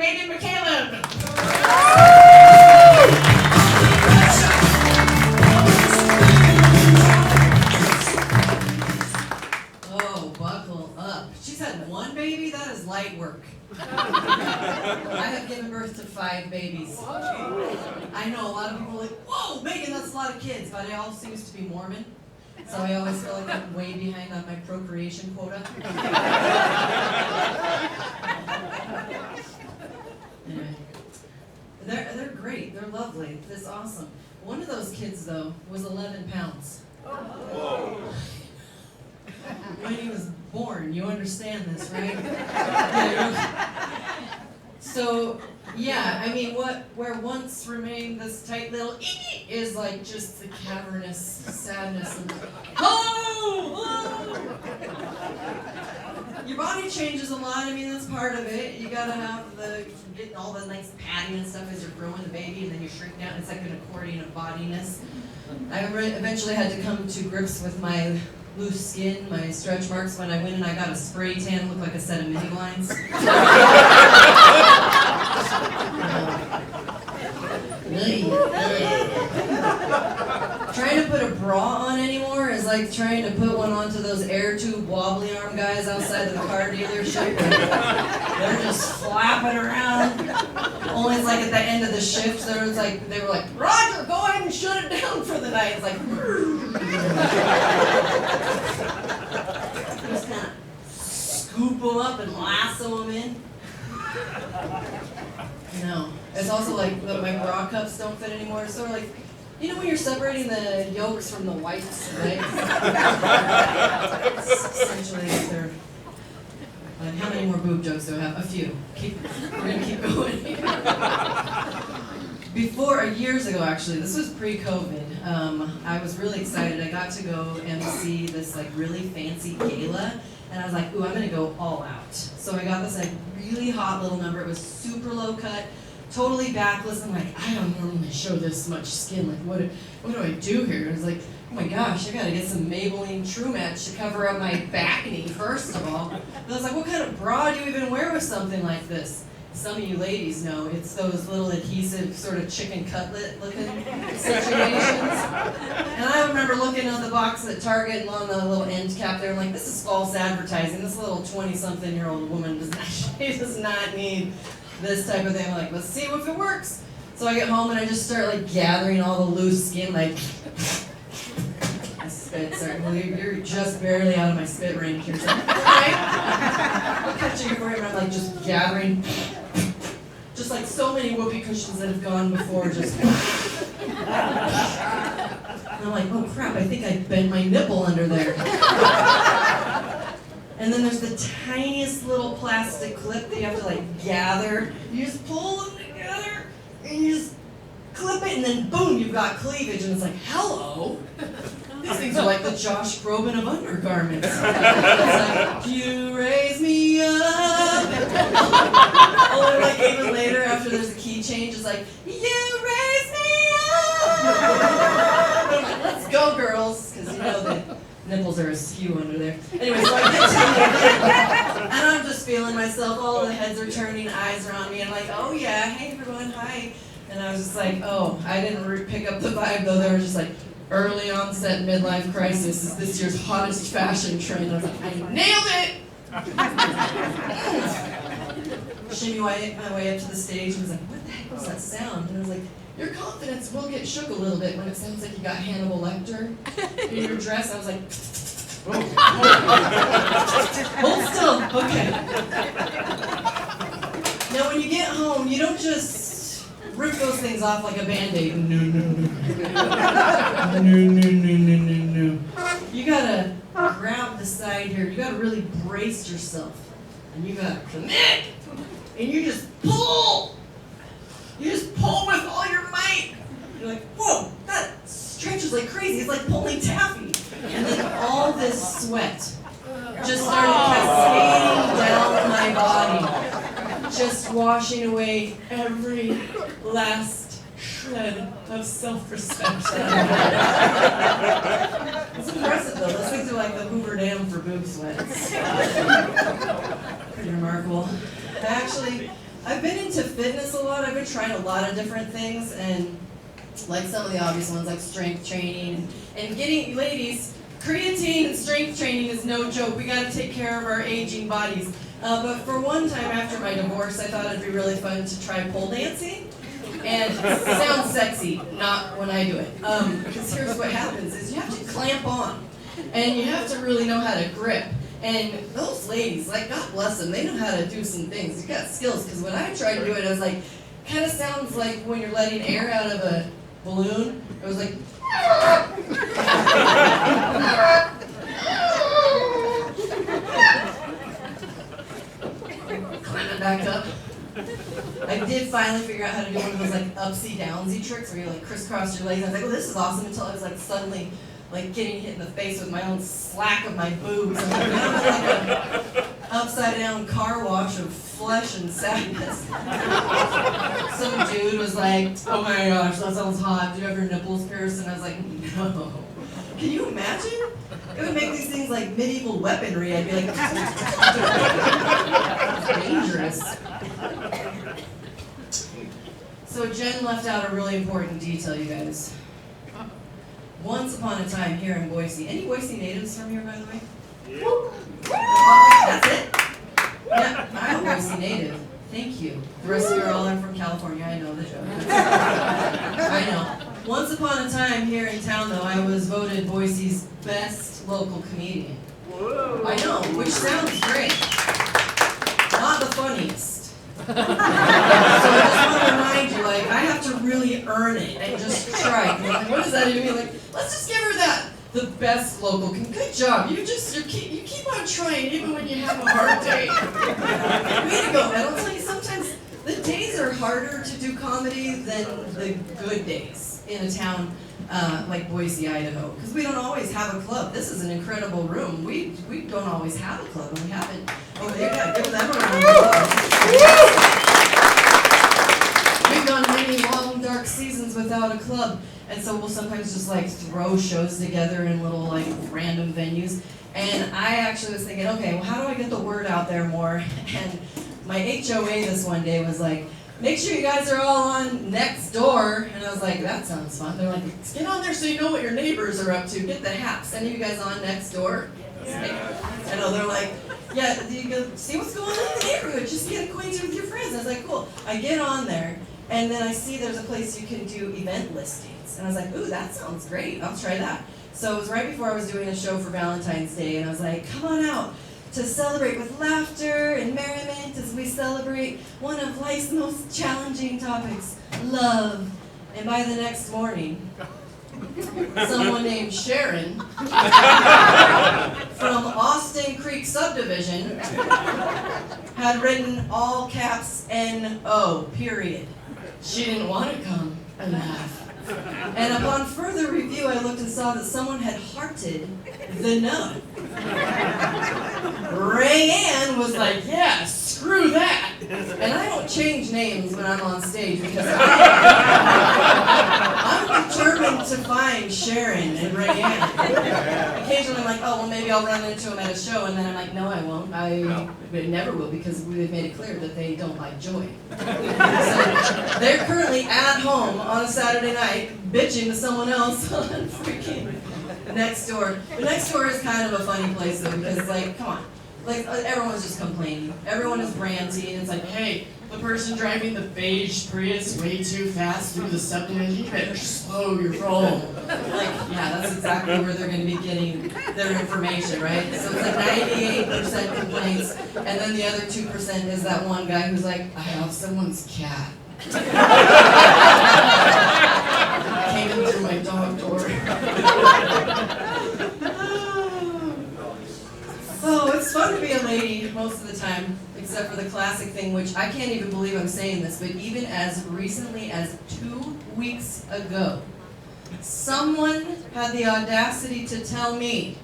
Megan McCaleb. Oh, buckle up. She's had one baby? That is light work. I have given birth to 5 babies. I know a lot of people are like, whoa, Megan, that's a lot of kids, but it all seems to be Mormon. So I always feel like I'm way behind on my procreation quota. Anyway, they're great. They're lovely. It's awesome. One of those kids, though, was 11 pounds. Whoa. When he was born, you understand this, right? Yeah, so, yeah, I mean, where once remained this tight little is like just the cavernous sadness and your body changes a lot. I mean, that's part of it. You gotta have getting all the nice padding and stuff as you're growing the baby, and then you shrink down. It's like an accordion of bodiness. I eventually had to come to grips with my loose skin, my stretch marks. When I went and I got a spray tan, looked like a set of mini blinds. Trying to put a bra on anymore is like trying to put one onto those air tube wobbly arm guys outside of the car dealership. They're just flapping around. Only it's like at the end of the shift, they were like, Roger, go ahead and shut it down for the night. It's like, just kind of scoop them up and lasso them in. No, it's also like my bra cups don't fit anymore. It's sort of like, you know when you're separating the yolks from the whites, right? Essentially, they're like, how many more boob jokes do I have? A few. We're gonna keep going. Years ago actually, this was pre-COVID, I was really excited. I got to go MC this like really fancy gala, and I was like, ooh, I'm gonna go all out. So I got this like really hot little number. It was super low cut, totally backless. I'm like, I don't normally show this much skin. Like, what do I do here? I was like, oh my gosh, I gotta get some Maybelline True Match to cover up my back knee, first of all. And I was like, what kind of bra do you even wear with something like this? Some of you ladies know, it's those little adhesive sort of chicken cutlet looking situations. And I remember looking at the box at Target and on the little end cap there, I'm like, this is false advertising. This little 20-something-year-old woman does not need this type of thing. I'm like, let's see if it works. So I get home and I just start like gathering all the loose skin, like, I spit, sorry, well, you're just barely out of my spit range here. So, okay. I'll catch you for it, and I'm like just gathering, just like so many whoopee cushions that have gone before, just. And I'm like, oh crap, I think I bent my nipple under there. And then there's the tiniest little plastic clip that you have to like gather. You just pull them together, and you just clip it, and then boom, you've got cleavage, and it's like, hello. These things are like the Josh Groban of undergarments. It's like, you raise me up. Or like even later after there's a key change, it's like, you raise me up. I'm like, let's go, girls, because you know the nipples are askew under there. Anyway, so I get to it, and I'm just feeling myself. All the heads are turning, eyes are on me. I'm like, oh yeah, hey everyone, hi. And I was just like, oh, I didn't pick up the vibe though. They were just like, early onset midlife crisis is this year's hottest fashion trend. I was like, I nailed it! Shimmy my way up to the stage and was like, what the heck was that sound? And I was like, your confidence will get shook a little bit when it sounds like you got Hannibal Lecter in your dress. I was like, hold still, okay. Now when you get home, you don't just rip those things off like a Band-Aid. No. No. You gotta grab the side here. You gotta really brace yourself. And you gotta commit. And you just pull. You just pull with all your might. You're like, whoa, that stretches like crazy. It's like pulling taffy. And then all this sweat just started cascading down my body. Just washing away every last shred of self-respect. It's impressive though. Those things are like the Hoover Dam for boob sweats. Pretty remarkable. Actually, I've been into fitness a lot. I've been trying a lot of different things, and like some of the obvious ones, like strength training and getting, ladies, creatine and strength training is no joke. We got to take care of our aging bodies. But for one time after my divorce, I thought it'd be really fun to try pole dancing. And it sounds sexy, not when I do it. Because here's what happens is you have to clamp on. And you have to really know how to grip. And those ladies, like, God bless them, they know how to do some things. You got skills, because when I tried to do it, I was like, kind of sounds like when you're letting air out of a balloon. It was like, climbing back up. I did finally figure out how to do one of those like upsy downsy tricks where you like crisscross your legs. I was like, oh, this is awesome, until I was like suddenly like getting hit in the face with my own slack of my boobs. And like, now I'm like an upside down car wash of flesh and sadness. Some dude was like, oh my gosh, that sounds hot. Do you have your nipples pierced? And I was like, no. Can you imagine? It would make these things like medieval weaponry. I'd be like, it's dangerous. So Jen left out a really important detail, you guys. Once upon a time here in Boise. Any Boise natives from here, by the way? Yeah. That's it? Yeah, I'm a Boise native. Thank you. The rest of you are all from California. I know the joke. I know. Once upon a time here in town, though, I was voted Boise's best local comedian. Whoa. I know, which sounds great. Not the funniest. So I just want to remind you, like, I have to really earn it and just try. Like, what does that even mean? Like, let's just give her that. The best local. Good job. You keep on trying even when you have a hard day. Way to go, man. I'll tell you, sometimes the days are harder to do comedy than the good days in a town like Boise, Idaho, because we don't always have a club. This is an incredible room. We don't always have a club, and we haven't. Oh, yeah, give them a round of applause. We've gone many long, dark seasons without a club, and so we'll sometimes just like throw shows together in little like random venues. And I actually was thinking, okay, well, how do I get the word out there more? And my HOA this one day was like, make sure you guys are all on Nextdoor. And I was like, that sounds fun. They're like, get on there so you know what your neighbors are up to. Get the haps. Any of you guys on Nextdoor? Yeah. I know, they're like, yeah, you go see what's going on in the neighborhood. Just get acquainted with your friends. I was like, cool. I get on there, and then I see there's a place you can do event listings. And I was like, ooh, that sounds great. I'll try that. So it was right before I was doing a show for Valentine's Day, and I was like, come on out to celebrate with laughter and merriment as we celebrate one of life's most challenging topics, love. And by the next morning, someone named Sharon from Austin Creek Subdivision had written all caps N-O, period. She didn't want to come and laugh. And upon further review, I looked and saw that someone had hearted the no. Rayanne was like, yeah, screw that. And I don't change names when I'm on stage because I'm determined to find Sharon and Rayanne. Occasionally I'm like, oh, well, maybe I'll run into them at a show. And then I'm like, no, I won't. I never will, because we've made it clear that they don't like joy. So they're currently at home on a Saturday night bitching to someone else on freaking Nextdoor. But Nextdoor is kind of a funny place, though, because, like, come on. Like, everyone's just complaining. Everyone is ranty, and it's like, hey, the person driving the beige Prius way too fast through the subdivision, you better slow your roll. Like, yeah, that's exactly where they're going to be getting their information, right? So it's like 98% complaints, and then the other 2% is that one guy who's like, I have someone's cat. Came in through my dog door. Oh, it's fun to be a lady most of the time, except for the classic thing, which I can't even believe I'm saying this, but even as recently as 2 weeks ago, someone had the audacity to tell me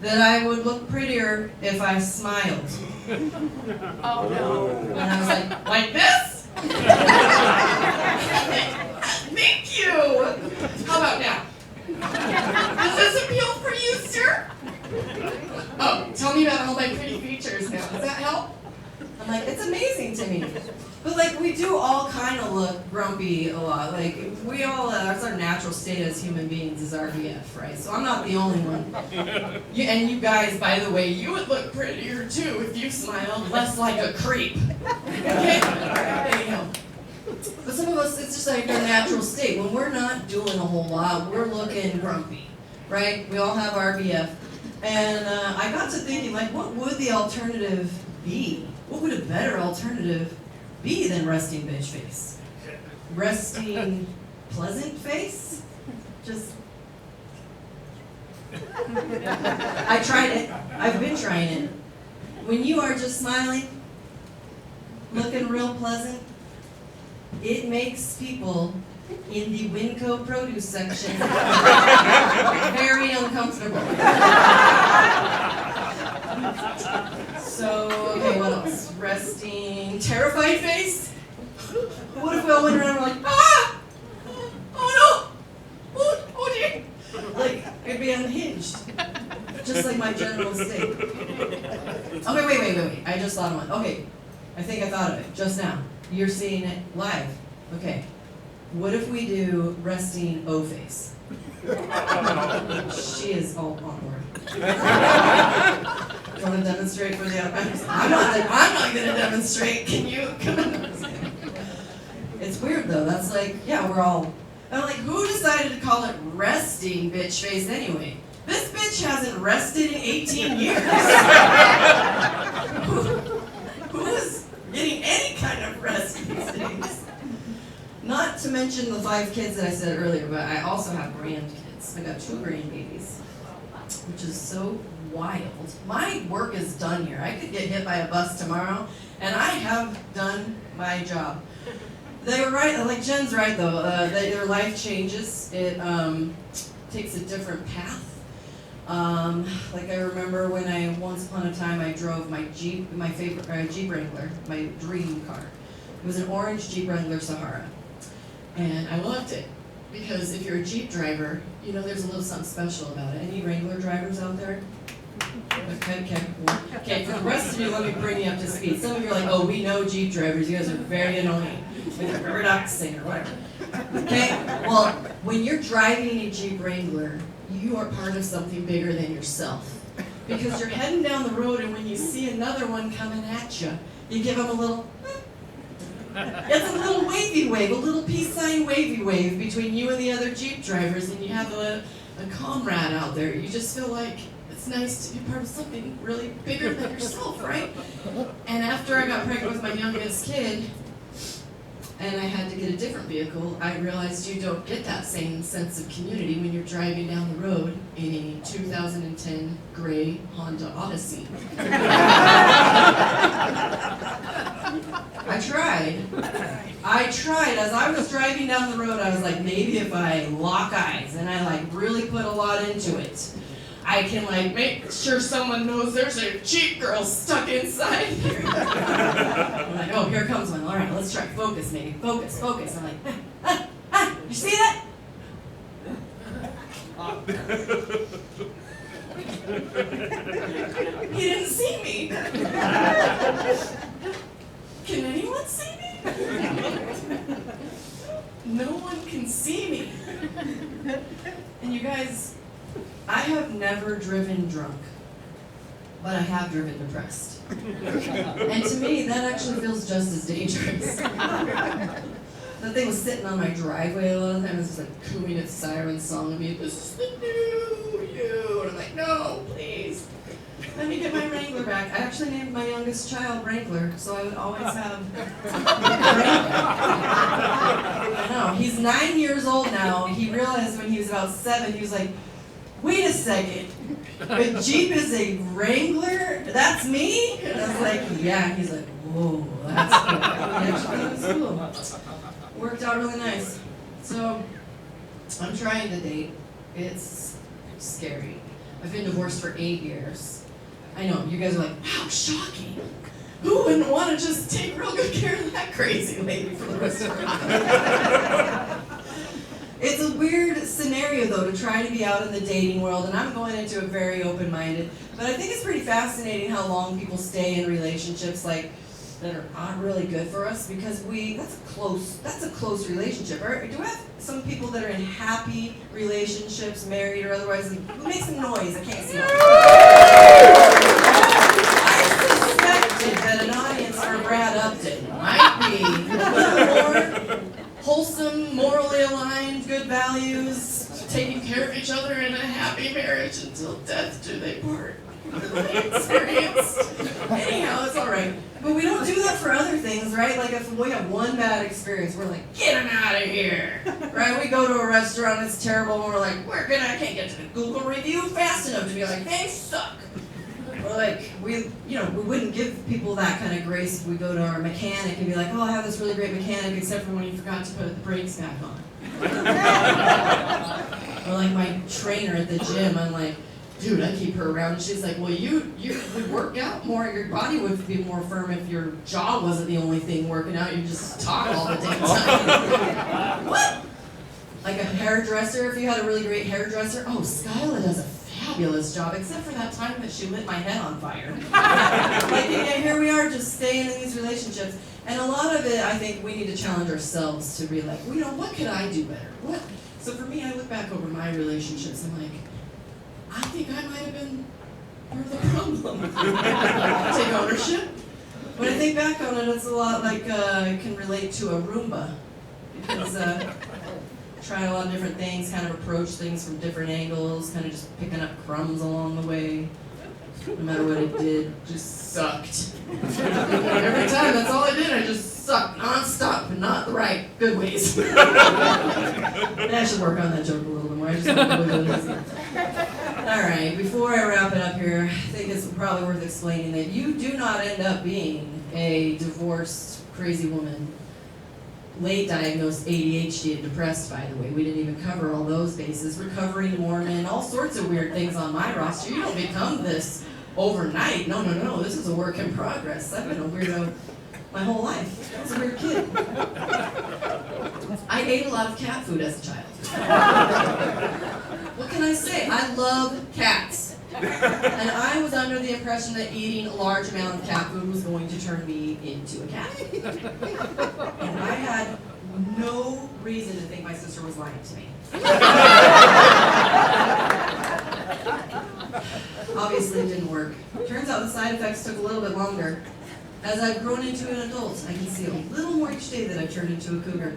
that I would look prettier if I smiled. Oh no. And I was like this? Thank you! How about now? Does this appeal for you, sir? Oh, tell me about all my pretty features now. Does that help? I'm like, it's amazing to me. like, we do all kind of look grumpy a lot. Like, we all, that's our natural state as human beings is RBF, right? So I'm not the only one. And you guys, by the way, you would look prettier too if you smiled less like a creep. Okay? Anyhow. But some of us, it's just like our natural state. When we're not doing a whole lot, we're looking grumpy, right? We all have RBF. And I got to thinking, like, what would the alternative be? What would a better alternative be than resting bitch face? Resting pleasant face? Just... I tried it. I've been trying it. When you are just smiling, looking real pleasant, it makes people in the Winco produce section very uncomfortable. So, okay, what else? Resting, terrified face? What if we all went around and were like, ah! Oh no! Oh dear! Like, it'd be unhinged. Just like my general state. Okay, wait. I just thought of one. Okay, I think I thought of it just now. You're seeing it live. Okay. What if we do resting O face? She is all on board. You want to demonstrate for the others? I'm not going to demonstrate. Can you? Come on. It's weird though. That's like, yeah, we're all. I'm like, who decided to call it resting bitch face anyway? This bitch hasn't rested in 18 years. Who is getting any kind of rest these days? Not to mention the 5 kids that I said earlier, but I also have grandkids. I got 2 grandbabies, which is so wild. My work is done here. I could get hit by a bus tomorrow, and I have done my job. They were right, like Jen's right though, their life changes. It takes a different path. Like I remember when once upon a time I drove my Jeep, my favorite Jeep Wrangler, my dream car. It was an orange Jeep Wrangler Sahara. And I loved it, because if you're a Jeep driver, you know there's a little something special about it. Any Wrangler drivers out there? Okay, for the rest of you, let me bring you up to speed. Some of you are like, oh, we know Jeep drivers, you guys are very annoying. With your reduxing or whatever. Okay, well, when you're driving a Jeep Wrangler, you are part of something bigger than yourself. Because you're heading down the road, and when you see another one coming at you, you give them a little... It's a little wavy wave, a little peace sign wavy wave between you and the other Jeep drivers, and you have a comrade out there. You just feel like it's nice to be part of something really bigger than yourself, right? And after I got pregnant with my youngest kid, and I had to get a different vehicle, I realized you don't get that same sense of community when you're driving down the road in a 2010 gray Honda Odyssey. I tried. As I was driving down the road, I was like, maybe if I lock eyes and I like really put a lot into it, I can like make sure someone knows there's a Jeep girl stuck inside here. I'm like, oh, here comes one. All right, let's try. Focus, maybe. Focus. I'm like, you see that? He didn't see me. Can anyone see me? No one can see me. And you guys, I have never driven drunk, but I have driven depressed. And to me, that actually feels just as dangerous. That thing was sitting on my driveway a lot of times, just like cooing its siren song at me, this is the new you. And I'm like, no, please. Let me get my Wrangler back. I actually named my youngest child Wrangler, so I would always have Wrangler. I know. He's 9 years old now. He realized when he was about 7, he was like, wait a second, a Jeep is a Wrangler? That's me? And I was like, yeah. He's like, whoa, that's cool. He actually thought it was cool. Worked out really nice. So, I'm trying to date. It's scary. I've been divorced for 8 years. I know, you guys are like, wow, shocking. Who wouldn't want to just take real good care of that crazy lady for the rest of her life? It's a weird scenario, though, to try to be out in the dating world, and I'm going into it very open-minded. But I think it's pretty fascinating how long people stay in relationships. Like, that are not really good for us because that's a close relationship. Or do we have some people that are in happy relationships, married or otherwise? Make some noise. I can't see all. I suspected that an audience for Brad Upton might be a little more wholesome, morally aligned, good values, taking care of each other in a happy marriage until death do they part. Experienced. Anyhow, it's all right. But we don't do that for other things, right? Like if we have one bad experience, we're like, get him out of here, right? We go to a restaurant, it's terrible, and we're like, I can't get to the Google review fast enough to be like, they suck. Or like, we wouldn't give people that kind of grace if we go to our mechanic and be like, oh, I have this really great mechanic, except for when you forgot to put the brakes back on. Or like my trainer at the gym, I'm like, dude, I keep her around, and she's like, well, you would work out more, your body would be more firm if your jaw wasn't the only thing working out, you just talk all the damn time. What? Like a hairdresser, if you had a really great hairdresser, oh, Skyla does a fabulous job, except for that time that she lit my head on fire. Like, yeah, here we are just staying in these relationships, and a lot of it, I think we need to challenge ourselves to be like, well, what could I do better? What? So for me, I look back over my relationships, and I'm like, I think I might have been part of the problem. Take ownership. When I think back on it, it's a lot like I can relate to a Roomba. Because tried a lot of different things, kind of approach things from different angles, kind of just picking up crumbs along the way. No matter what I did, just sucked. Every time, that's all I did, I just sucked nonstop, but not the right, good ways. Maybe I should work on that joke a little bit more. I just don't know what it is. Alright, before I wrap it up here, I think it's probably worth explaining that you do not end up being a divorced, crazy woman, late diagnosed ADHD and depressed, by the way. We didn't even cover all those bases. Recovering Mormon, all sorts of weird things on my roster. You don't become this overnight. No. This is a work in progress. I've been a weirdo my whole life. I was a weird kid. I ate a lot of cat food as a child. What can I say? I love cats. And I was under the impression that eating a large amount of cat food was going to turn me into a cat. And I had no reason to think my sister was lying to me. Obviously it didn't work. Turns out the side effects took a little bit longer. As I've grown into an adult, I can see a little more each day that I've turned into a cougar.